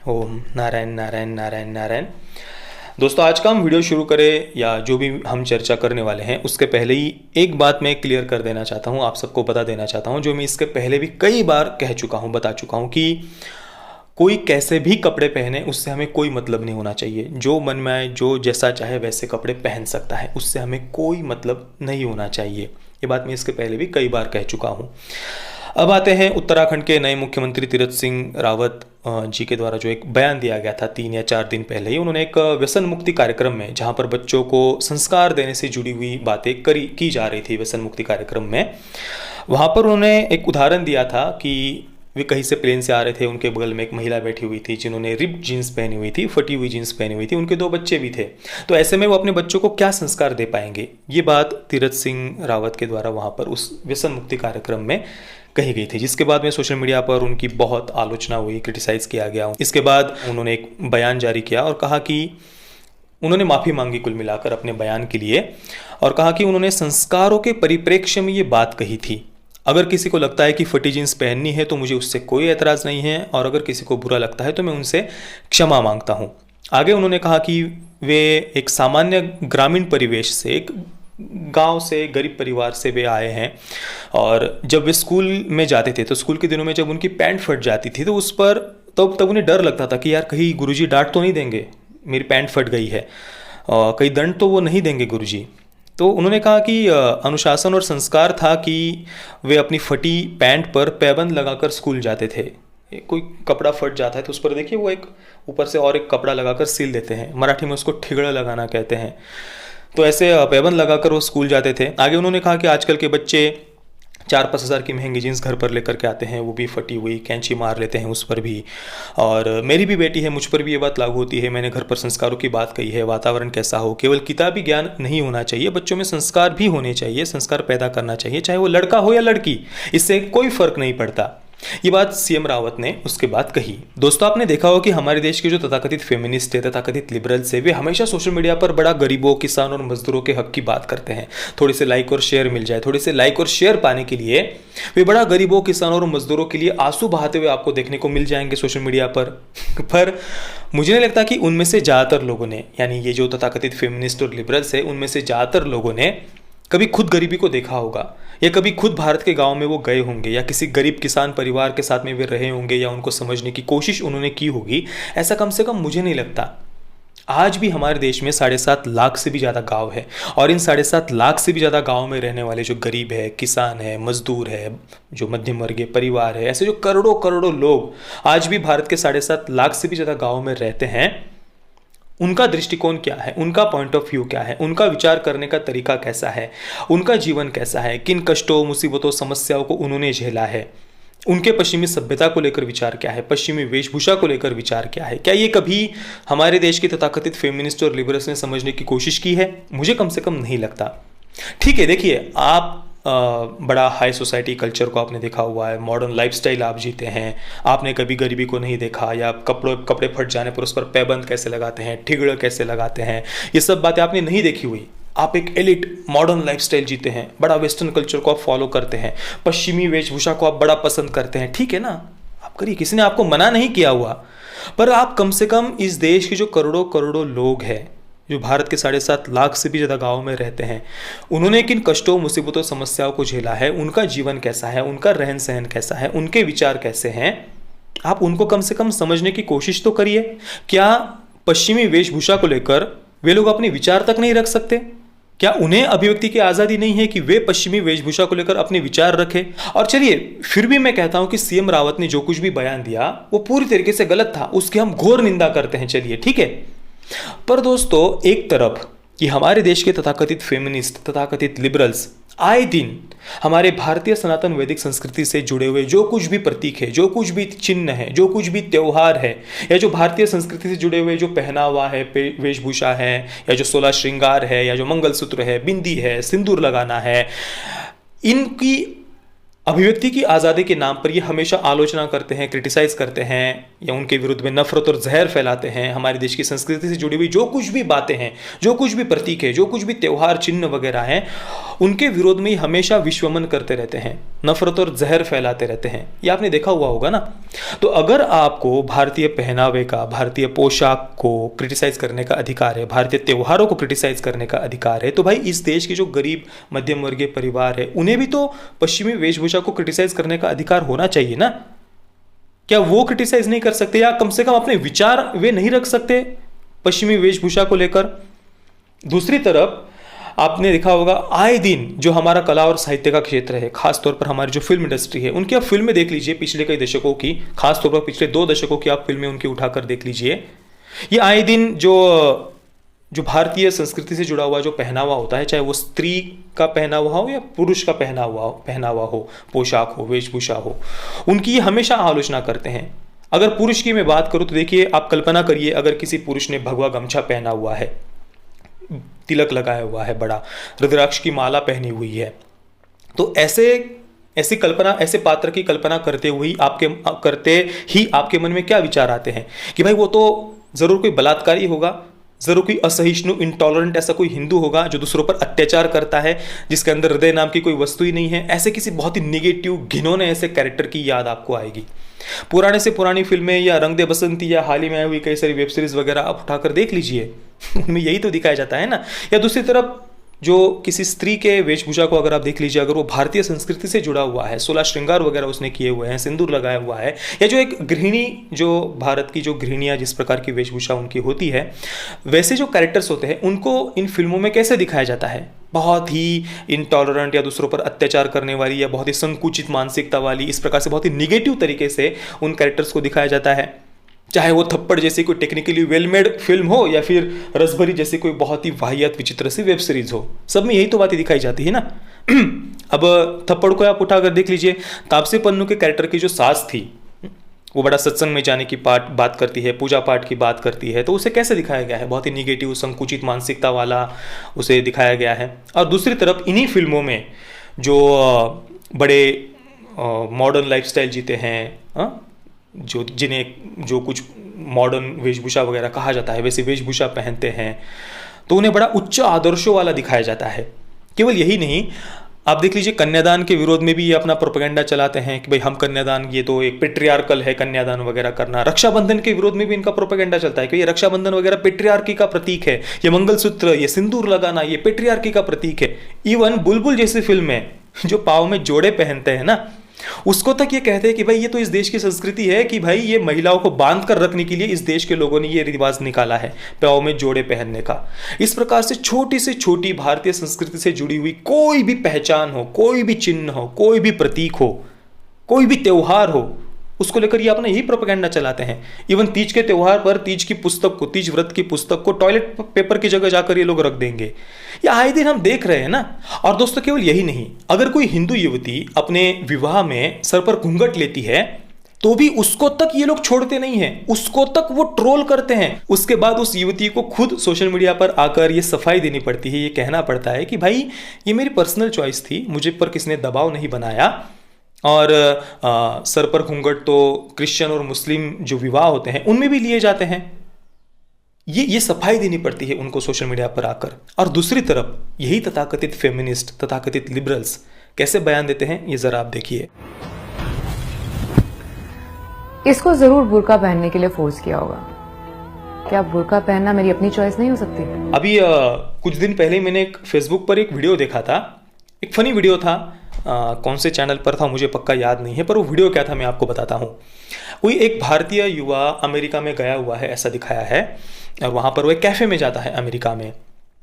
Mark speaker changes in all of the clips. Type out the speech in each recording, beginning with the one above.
Speaker 1: ओम नारायण नारायण नारायण नारायण। दोस्तों, आज का हम वीडियो शुरू करें या जो भी हम चर्चा करने वाले हैं उसके पहले ही एक बात मैं क्लियर कर देना चाहता हूं, आप सबको बता देना चाहता हूं, जो मैं इसके पहले भी कई बार कह चुका हूं, बता चुका हूं कि कोई कैसे भी कपड़े पहने उससे हमें कोई मतलब नहीं होना चाहिए। जो मन में आए, जो जैसा चाहे वैसे कपड़े पहन सकता है, उससे हमें कोई मतलब नहीं होना चाहिए। ये बात मैं इसके पहले भी कई बार कह चुका हूँ। अब आते हैं उत्तराखंड के नए मुख्यमंत्री तीरथ सिंह रावत जी के द्वारा जो एक बयान दिया गया था 3 या 4 दिन पहले ही। उन्होंने एक व्यसन मुक्ति कार्यक्रम में, जहाँ पर बच्चों को संस्कार देने से जुड़ी हुई बातें की जा रही थी व्यसन मुक्ति कार्यक्रम में, वहाँ पर उन्होंने एक उदाहरण दिया था कि वे कहीं से प्लेन से आ रहे थे, उनके बगल में एक महिला बैठी हुई थी जिन्होंने रिप्ड जीन्स पहनी हुई थी, फटी हुई जीन्स पहनी हुई थी, उनके 2 बच्चे भी थे। तो ऐसे में वो अपने बच्चों को क्या संस्कार दे पाएंगे? ये बात तीरथ सिंह रावत के द्वारा वहाँ पर उस व्यसन मुक्ति कार्यक्रम में कही गई थी, जिसके बाद में सोशल मीडिया पर उनकी बहुत आलोचना हुई, क्रिटिसाइज़ किया गया। इसके बाद उन्होंने एक बयान जारी किया और कहा कि उन्होंने माफ़ी मांगी कुल मिलाकर अपने बयान के लिए, और कहा कि उन्होंने संस्कारों के परिप्रेक्ष्य में ये बात कही थी। अगर किसी को लगता है कि फटी जींस पहननी है तो मुझे उससे कोई एतराज़ नहीं है, और अगर किसी को बुरा लगता है तो मैं उनसे क्षमा मांगता हूँ। आगे उन्होंने कहा कि वे एक सामान्य ग्रामीण परिवेश से, एक गांव से, गरीब परिवार से वे आए हैं, और जब वे स्कूल में जाते थे तो स्कूल के दिनों में जब उनकी पैंट फट जाती थी तो उस पर तब उन्हें डर लगता था कि यार कहीं गुरुजी डांट तो नहीं देंगे, मेरी पैंट फट गई है, और कहीं दंड तो वो नहीं देंगे गुरुजी। तो उन्होंने कहा कि अनुशासन और संस्कार था कि वे अपनी फटी पैंट पर पैबंद लगाकर स्कूल जाते थे। कोई कपड़ा फट जाता है तो उस पर देखिए वो एक ऊपर से और एक कपड़ा लगाकर सील देते हैं, मराठी में उसको ठिगड़ा लगाना कहते हैं। तो ऐसे पैबंद लगाकर वो स्कूल जाते थे। आगे उन्होंने कहा कि आजकल के बच्चे 4-5 हज़ार की महंगी जीन्स घर पर लेकर के आते हैं, वो भी फटी हुई, कैंची मार लेते हैं उस पर भी। और मेरी भी बेटी है, मुझ पर भी ये बात लागू होती है। मैंने घर पर संस्कारों की बात कही है, वातावरण कैसा हो, केवल किताबी ज्ञान नहीं होना चाहिए, बच्चों में संस्कार भी होने चाहिए, संस्कार पैदा करना चाहिए, चाहे वो लड़का हो या लड़की, इससे कोई फर्क नहीं पड़ता। ये बात सीएम रावत ने उसके बाद कही। दोस्तों, आपने देखा हो कि हमारे देश के जो तथाकथित फेमिनिस्ट है, तथाकथित लिबरल्स है, वे हमेशा सोशल मीडिया पर बड़ा गरीबों, किसानों और मजदूरों के हक की बात करते हैं। थोड़े से लाइक और शेयर मिल जाए, थोड़े से लाइक और शेयर पाने के लिए वे बड़ा गरीबों, किसानों और मजदूरों के लिए आंसू बहाते हुए आपको देखने को मिल जाएंगे सोशल मीडिया पर मुझे नहीं लगता कि उनमें से ज़्यादातर लोगों ने, यानी ये जो तथाकथित फेमिनिस्ट और लिबरल्स है, उनमें से ज़्यादातर लोगों ने कभी खुद गरीबी को देखा होगा, या कभी खुद भारत के गांव में वो गए होंगे, या किसी गरीब किसान परिवार के साथ में वे रहे होंगे, या उनको समझने की कोशिश उन्होंने की होगी। ऐसा कम से कम मुझे नहीं लगता। आज भी हमारे देश में 7.5 लाख से भी ज़्यादा गांव है, और इन 7.5 लाख से भी ज़्यादा गांव में रहने वाले जो गरीब है, किसान है, मजदूर है, जो मध्यम वर्गीय परिवार है, ऐसे जो करोड़ों करोड़ों लोग आज भी भारत के 7.5 लाख से भी ज़्यादा गाँव में रहते हैं, उनका दृष्टिकोण क्या है, उनका पॉइंट ऑफ व्यू क्या है, उनका विचार करने का तरीका कैसा है, उनका जीवन कैसा है, किन कष्टों, मुसीबतों, समस्याओं को उन्होंने झेला है, उनके पश्चिमी सभ्यता को लेकर विचार क्या है, पश्चिमी वेशभूषा को लेकर विचार क्या है, क्या ये कभी हमारे देश के तथाकथित फेमिनिस्ट और लिबरल्स ने समझने की कोशिश की है? मुझे कम से कम नहीं लगता। ठीक है, देखिए, आप बड़ा हाई सोसाइटी कल्चर को आपने देखा हुआ है, मॉडर्न लाइफस्टाइल आप जीते हैं, आपने कभी गरीबी को नहीं देखा, या कपड़े फट जाने पर उस पर पैबंद कैसे लगाते हैं, ठिगड़ कैसे लगाते हैं, ये सब बातें आपने नहीं देखी हुई। आप एक एलिट मॉडर्न लाइफस्टाइल जीते हैं, बड़ा वेस्टर्न कल्चर को आप फॉलो करते हैं, पश्चिमी वेशभूषा को आप बड़ा पसंद करते हैं। ठीक है ना, आप करिए, किसी ने आपको मना नहीं किया हुआ, पर आप कम से कम इस देश के जो करोड़ों करोड़ों लोग हैं, जो भारत के 7.5 लाख से भी ज़्यादा गाँव में रहते हैं, उन्होंने किन कष्टों, मुसीबतों, समस्याओं को झेला है, उनका जीवन कैसा है, उनका रहन सहन कैसा है, उनके विचार कैसे हैं, आप उनको कम से कम समझने की कोशिश तो करिए। क्या पश्चिमी वेशभूषा को लेकर वे लोग अपने विचार तक नहीं रख सकते? क्या उन्हें अभिव्यक्ति की आज़ादी नहीं है कि वे पश्चिमी वेशभूषा को लेकर अपने विचार रखें? और चलिए, फिर भी मैं कहता हूं कि सीएम रावत ने जो कुछ भी बयान दिया वो पूरी तरीके से गलत था, उसकी हम घोर निंदा करते हैं, चलिए ठीक है। पर दोस्तों, एक तरफ कि हमारे देश के तथाकथित फेमिनिस्ट, तथाकथित लिबरल्स आए दिन हमारे भारतीय सनातन वैदिक संस्कृति से जुड़े हुए जो कुछ भी प्रतीक है, जो कुछ भी चिन्ह है, जो कुछ भी त्यौहार है, या जो भारतीय संस्कृति से जुड़े हुए जो पहनावा है, वेशभूषा है, या जो 16 श्रृंगार है, या जो मंगलसूत्र है, बिंदी है, सिंदूर लगाना है, इनकी अभिव्यक्ति की आज़ादी के नाम पर ये हमेशा आलोचना करते हैं, क्रिटिसाइज करते हैं, या उनके विरुद्ध में नफरत और जहर फैलाते हैं। हमारे देश की संस्कृति से जुड़ी हुई जो कुछ भी बातें हैं, जो कुछ भी प्रतीक है, जो कुछ भी त्यौहार, चिन्ह वगैरह हैं, उनके विरोध में ही हमेशा विश्वमन करते रहते हैं, नफरत और जहर फैलाते रहते हैं। ये आपने देखा हुआ होगा ना। तो अगर आपको भारतीय पहनावे का, भारतीय पोशाक को क्रिटिसाइज करने का अधिकार है, भारतीय त्योहारों को क्रिटिसाइज करने का अधिकार है, तो भाई इस देश के जो गरीब मध्यम वर्गीय परिवार है उन्हें भी तो पश्चिमी वेशभूषा को क्रिटिसाइज करने का अधिकार होना चाहिए ना। क्या वो क्रिटिसाइज नहीं कर सकते, या कम से कम अपने विचार वे नहीं रख सकते पश्चिमी वेशभूषा को लेकर? दूसरी तरफ आपने देखा होगा आए दिन जो हमारा कला और साहित्य का क्षेत्र है, खासतौर पर हमारी जो फिल्म इंडस्ट्री है, उनकी आप फिल्में देख लीजिए पिछले कई दशकों की, खासतौर पर पिछले 2 दशकों की आप फिल्में उनकी उठाकर देख लीजिए। ये आए दिन जो भारतीय संस्कृति से जुड़ा हुआ जो पहनावा होता है, चाहे वो स्त्री का पहनावा हो या पुरुष का पहनावा हो, पोशाक हो, वेशभूषा हो, उनकी ये हमेशा आलोचना करते हैं। अगर पुरुष की मैं बात करूं तो देखिए, आप कल्पना करिए अगर किसी पुरुष ने भगवा गमछा पहना हुआ है, तिलक लगाया हुआ है, बड़ा रुद्राक्ष की माला पहनी हुई है, तो ऐसी कल्पना, ऐसे पात्र की कल्पना करते ही आपके मन में क्या विचार आते हैं कि भाई वो तो जरूर कोई बलात्कारी होगा, जरूर कोई असहिष्णु, इंटॉलरेंट ऐसा कोई हिंदू होगा जो दूसरों पर अत्याचार करता है, जिसके अंदर हृदय नाम की कोई वस्तु ही नहीं है। ऐसे किसी बहुत ही निगेटिव, घिनौने ऐसे कैरेक्टर की याद आपको आएगी। पुराने से पुरानी फिल्में या रंग दे बसंती या हाल ही में आई हुई कई सारी वेब सीरीज वगैरह आप उठाकर देख लीजिए, उनमें यही तो दिखाया जाता है ना। या दूसरी तरफ जो किसी स्त्री के वेशभूषा को अगर आप देख लीजिए, अगर वो भारतीय संस्कृति से जुड़ा हुआ है, 16 श्रृंगार वगैरह उसने किए हुए हैं, सिंदूर लगाया हुआ है, या जो एक गृहिणी, जो भारत की जो गृहिणियाँ जिस प्रकार की वेशभूषा उनकी होती है, वैसे जो कैरेक्टर्स होते हैं उनको इन फिल्मों में कैसे दिखाया जाता है? बहुत ही इंटॉलरेंट या दूसरों पर अत्याचार करने वाली या बहुत ही संकुचित मानसिकता वाली, इस प्रकार से बहुत ही निगेटिव तरीके से उन कैरेक्टर्स को दिखाया जाता है। चाहे वो थप्पड़ जैसी कोई टेक्निकली वेल मेड फिल्म हो या फिर रसभरी जैसी कोई बहुत ही वाहियात विचित्र सी वेब सीरीज हो, सब में यही तो बातें दिखाई जाती है ना। अब थप्पड़ को आप उठाकर देख लीजिए, तापसी पन्नू के कैरेक्टर की जो सास थी, वो बड़ा सत्संग में जाने की बात करती है, पूजा पाठ की बात करती है, तो उसे कैसे दिखाया गया है? बहुत ही निगेटिव, संकुचित मानसिकता वाला उसे दिखाया गया है। और दूसरी तरफ इन्हीं फिल्मों में जो बड़े मॉडर्न लाइफस्टाइल जीते हैं, जो कुछ मॉडर्न वेशभूषा वगैरह कहा जाता है, वैसे वेशभूषा पहनते हैं, तो उन्हें बड़ा उच्च आदर्शों वाला दिखाया जाता है। केवल यही नहीं, आप देख लीजिए कन्यादान के विरोध में भी ये अपना प्रोपेगेंडा चलाते हैं कि भाई हम कन्यादान, ये तो एक पेट्रियार्कल है कन्यादान वगैरह करना। रक्षाबंधन के विरोध में भी इनका प्रोपेगेंडा चलता है कि ये रक्षाबंधन वगैरह पेट्रियार्की का प्रतीक है, ये मंगलसूत्र, ये सिंदूर लगाना, ये पेट्रियार्की का प्रतीक है। इवन बुलबुल जैसी फिल्म में जो पाँव में जोड़े पहनते हैं ना, उसको तक ये कहते हैं कि भाई ये तो इस देश की संस्कृति है कि भाई ये महिलाओं को बांध कर रखने के लिए इस देश के लोगों ने ये रिवाज निकाला है, पाँव में जोड़े पहनने का। इस प्रकार से छोटी से छोटी भारतीय संस्कृति से जुड़ी हुई कोई भी पहचान हो, कोई भी चिन्ह हो, कोई भी प्रतीक हो, कोई भी त्योहार हो, उसको लेकर ये अपना यही प्रोपेगेंडा चलाते हैं। इवन तीज के त्योहार पर तीज की पुस्तक को, तीज व्रत की पुस्तक को टॉयलेट पेपर की जगह जाकर ये लोग रख देंगे। ये आए दिन हम देख रहे हैं ना। और दोस्तों केवल यही नहीं, अगर कोई हिंदू युवती अपने विवाह में सर पर घूंघट लेती है तो भी उसको तक ये लोग छोड़ते नहीं हैं, उसको तक वो ट्रोल करते हैं। उसके बाद उस युवती को खुद सोशल मीडिया पर आकर ये सफाई देनी पड़ती है, ये कहना पड़ता है कि भाई ये मेरी पर्सनल चॉइस थी, मुझे पर किसने दबाव नहीं बनाया। और सर पर घूंघट तो क्रिश्चियन और मुस्लिम जो विवाह होते हैं उनमें भी लिए जाते हैं। ये सफाई देनी पड़ती है उनको सोशल मीडिया पर आकर। और दूसरी तरफ यही तथाकथित फेमिनिस्ट, तथाकथित लिबरल्स कैसे बयान देते हैं, ये जरा आप देखिए।
Speaker 2: इसको जरूर बुर्का पहनने के लिए फोर्स किया होगा। क्या बुर्का पहनना मेरी अपनी चॉइस नहीं हो सकती?
Speaker 1: अभी कुछ दिन पहले मैंने एक फेसबुक पर एक वीडियो देखा था, एक फनी वीडियो था। कौन से चैनल पर था मुझे पक्का याद नहीं है, पर वो वीडियो क्या था मैं आपको बताता हूँ। कोई एक भारतीय युवा अमेरिका में गया हुआ है ऐसा दिखाया है, और वहाँ पर वो एक कैफ़े में जाता है अमेरिका में।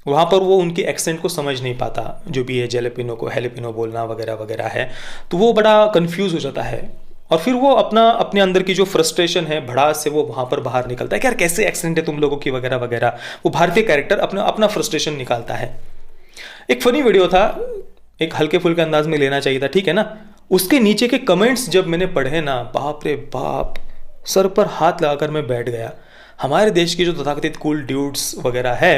Speaker 1: वहाँ पर वो उनकी एक्सेंट को समझ नहीं पाता, जो भी है जेलेपिनो को हेलेपिनो बोलना वगैरह वगैरह है, तो वो बड़ा कंफ्यूज हो जाता है। और फिर वो अपने अंदर की जो फ्रस्ट्रेशन है, भड़ास से वो वहाँ पर बाहर निकलता है कि यार कैसे एक्सेंट है तुम लोगों की वगैरह वगैरह। वो भारतीय कैरेक्टर अपना फ्रस्ट्रेशन निकालता है। एक फनी वीडियो था, एक हल्के फुल्के अंदाज में लेना चाहिए था, ठीक है ना। उसके नीचे के कमेंट्स जब मैंने पढ़े ना, बाप रे बाप, सर पर हाथ लगाकर मैं बैठ गया। हमारे देश के जो तथाकथित कूल ड्यूड्स वगैरह है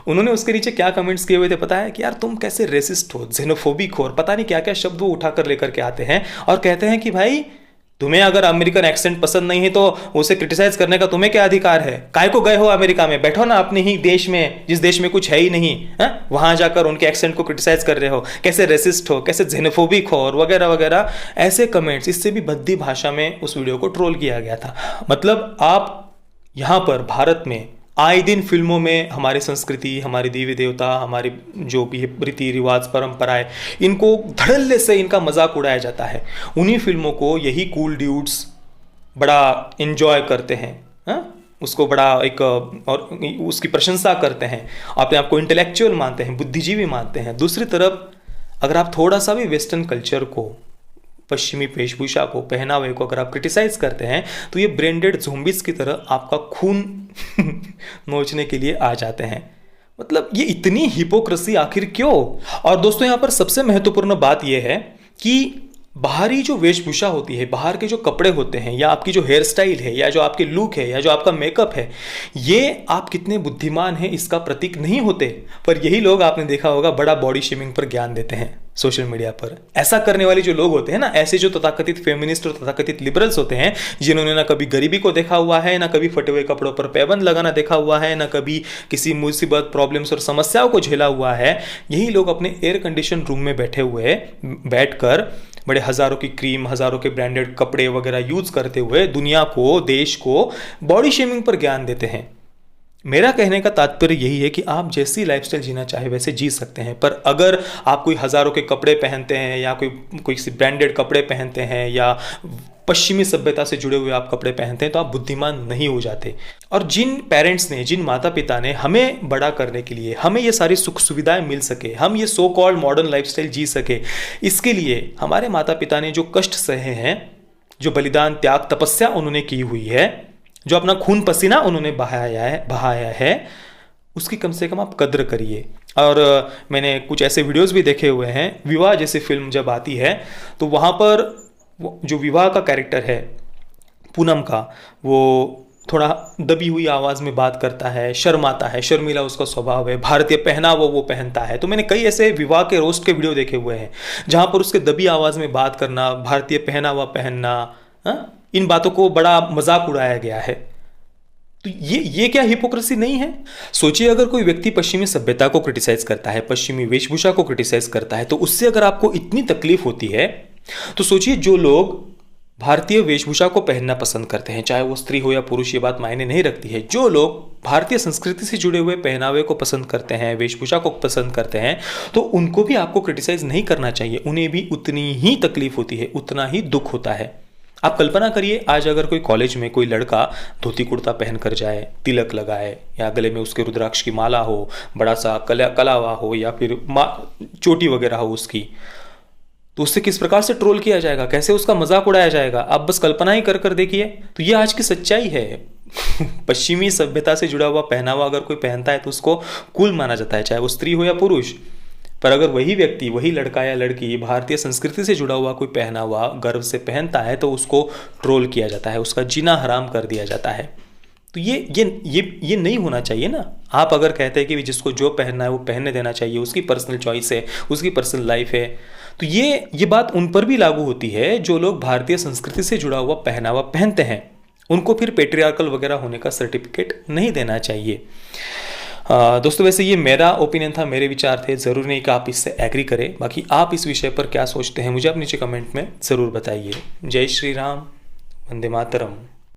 Speaker 1: उन्होंने उसके नीचे क्या कमेंट्स किए हुए थे पता है? कि यार तुम कैसे रेसिस्ट हो, जेनोफोबिक हो, और पता नहीं क्या क्या शब्द वो उठाकर लेकर के आते हैं और कहते हैं कि भाई तुम्हें अगर अमेरिकन एक्सेंट पसंद नहीं है तो उसे क्रिटिसाइज करने का तुम्हें क्या अधिकार है? काय को गए हो अमेरिका में? बैठो ना अपने ही देश में, जिस देश में कुछ है ही नहीं है, वहां जाकर उनके एक्सेंट को क्रिटिसाइज कर रहे हो, कैसे रेसिस्ट हो, कैसे जेनोफोबिक हो और वगैरह वगैरह ऐसे कमेंट्स। इससे भी भद्दी भाषा में उस वीडियो को ट्रोल किया गया था। मतलब आप यहाँ पर भारत में आए दिन फिल्मों में हमारी संस्कृति, हमारे देवी देवता, हमारे जो भी रीति रिवाज परंपराएं, इनको धड़ल्ले से इनका मजाक उड़ाया जाता है। उन्हीं फिल्मों को यही कूल ड्यूड्स बड़ा एंजॉय करते हैं, उसको बड़ा एक और उसकी प्रशंसा करते हैं, अपने आप को इंटेलेक्चुअल मानते हैं, बुद्धिजीवी मानते हैं। दूसरी तरफ अगर आप थोड़ा सा भी वेस्टर्न कल्चर को, पश्चिमी वेशभूषा को, पहनावे को अगर आप क्रिटिसाइज करते हैं तो ये ब्रेंडेड ज़ोंबीज की तरह आपका खून नोचने के लिए आ जाते हैं। मतलब ये इतनी हिपोक्रेसी आखिर क्यों? और दोस्तों यहाँ पर सबसे महत्वपूर्ण बात यह है कि बाहरी जो वेशभूषा होती है, बाहर के जो कपड़े होते हैं, या आपकी जो हेयर स्टाइल है, या जो आपके लुक है, या जो आपका मेकअप है, ये आप कितने बुद्धिमान हैं इसका प्रतीक नहीं होते। पर यही लोग, आपने देखा होगा, बड़ा बॉडी शेमिंग पर ज्ञान देते हैं सोशल मीडिया पर। ऐसा करने वाले जो लोग होते हैं ना, ऐसे जो तथाकथित फेमिनिस्ट और तथाकथित लिबरल्स होते हैं, जिन्होंने ना कभी गरीबी को देखा हुआ है, ना कभी फटे हुए कपड़ों पर पैबंद लगाना देखा हुआ है, ना कभी किसी मुसीबत, प्रॉब्लम्स और समस्याओं को झेला हुआ है, यही लोग अपने एयर कंडीशन रूम में बैठकर बड़े हज़ारों की क्रीम, हज़ारों के ब्रांडेड कपड़े वगैरह यूज़ करते हुए दुनिया को, देश को बॉडी शेमिंग पर ज्ञान देते हैं। मेरा कहने का तात्पर्य यही है कि आप जैसी लाइफस्टाइल जीना चाहे वैसे जी सकते हैं, पर अगर आप कोई हज़ारों के कपड़े पहनते हैं, या कोई ब्रांडेड कपड़े पहनते हैं, या पश्चिमी सभ्यता से जुड़े हुए आप कपड़े पहनते हैं, तो आप बुद्धिमान नहीं हो जाते। और जिन पेरेंट्स ने, जिन माता पिता ने हमें बड़ा करने के लिए, हमें ये सारी सुख सुविधाएं मिल सके, हम ये सो कॉल्ड मॉडर्न लाइफस्टाइल जी सके, इसके लिए हमारे माता पिता ने जो कष्ट सहे हैं, जो बलिदान, त्याग, तपस्या उन्होंने की हुई है, जो अपना खून पसीना उन्होंने बहाया है, उसकी कम से कम आप कद्र करिए। और मैंने कुछ ऐसे वीडियोस भी देखे हुए हैं, विवाह जैसी फिल्म जब आती है तो वहाँ पर जो विवाह का कैरेक्टर है पूनम का, वो थोड़ा दबी हुई आवाज़ में बात करता है, शर्माता है, शर्मीला उसका स्वभाव है, भारतीय पहनावा वो पहनता है। तो मैंने कई ऐसे विवाह के रोस्ट के वीडियो देखे हुए हैं जहाँ पर उसके दबी आवाज़ में बात करना, भारतीय पहनावा पहनना, इन बातों को बड़ा मजाक उड़ाया गया है। तो ये क्या हिपोक्रेसी नहीं है? सोचिए, अगर कोई व्यक्ति पश्चिमी सभ्यता को क्रिटिसाइज करता है, पश्चिमी वेशभूषा को क्रिटिसाइज करता है, तो उससे अगर आपको इतनी तकलीफ होती है, तो सोचिए जो लोग भारतीय वेशभूषा को पहनना पसंद करते हैं, चाहे वो स्त्री हो या पुरुष, ये बात मायने नहीं रखती है, जो लोग भारतीय संस्कृति से जुड़े हुए पहनावे को पसंद करते हैं, वेशभूषा को पसंद करते हैं, तो उनको भी आपको क्रिटिसाइज नहीं करना चाहिए। उन्हें भी उतनी ही तकलीफ होती है, उतना ही दुख होता है। आप कल्पना करिए, आज अगर कोई कॉलेज में कोई लड़का धोती कुर्ता पहन कर जाए, तिलक लगाए, या गले में उसके रुद्राक्ष की माला हो, बड़ा सा कलावा हो, या फिर चोटी वगैरह हो उसकी, तो उससे किस प्रकार से ट्रोल किया जाएगा, कैसे उसका मजाक उड़ाया जाएगा, आप बस कल्पना ही कर देखिए। तो ये आज की सच्चाई है। पश्चिमी सभ्यता से जुड़ा हुआ पहनावा अगर कोई पहनता है तो उसको कूल माना जाता है, चाहे वो स्त्री हो या पुरुष। पर अगर वही व्यक्ति, वही लड़का या लड़की भारतीय संस्कृति से जुड़ा हुआ कोई पहनावा गर्व से पहनता है तो उसको ट्रोल किया जाता है, उसका जीना हराम कर दिया जाता है। तो ये नहीं होना चाहिए ना। आप अगर कहते हैं कि जिसको जो पहनना है वो पहनने देना चाहिए, उसकी पर्सनल चॉइस है, उसकी पर्सनल लाइफ है, तो ये बात उन पर भी लागू होती है जो लोग भारतीय संस्कृति से जुड़ा हुआ पहनावा पहनते हैं। उनको फिर पेट्रियार्कल वगैरह होने का सर्टिफिकेट नहीं देना चाहिए। दोस्तों, वैसे ये मेरा ओपिनियन था, मेरे विचार थे, ज़रूर नहीं कि आप इससे एग्री करें। बाकी आप इस विषय पर क्या सोचते हैं मुझे आप नीचे कमेंट में ज़रूर बताइए। जय श्री राम, वंदे मातरम।